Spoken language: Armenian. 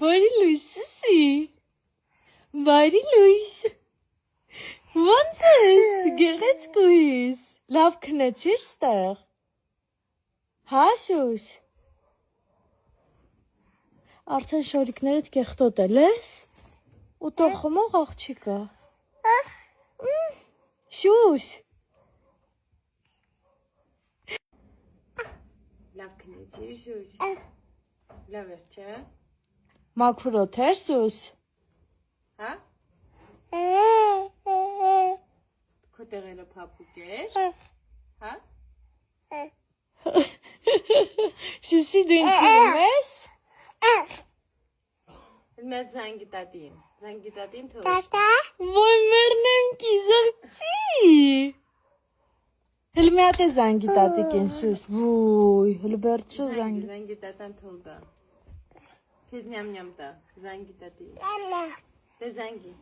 Բարի լույս, սիսի։ Բարի լույս։ Ոնց ես, գեղեցկուհիս։ Լավ քնեցիր ստեղ։ Հա, շուշ։ Արդեն շորիկներդ կեղտոտ ես։ Ու տոխմող աղջիկա։ Շուշ։ Լավ քնեցիր, շուշ։ Լավ էր, չէ։ Մաքրոտ էր, շուշ։ Հա։ Քո տեղերը փափուկ էր։ Հա։ Շուշի դու ինձ սիրում ես։ Մեր զանգի տատին թող։ Տատա։ Ոյ մերնեմ կիզղցի։ Հələ մի հատ է զանգի տատիկին շուշ։ Ոյ, հələ բերդ շո զանգի։ Զանգի տատան թող գա։ Քեզ նյամ տա, զանգի տատի։ Դե զանգի։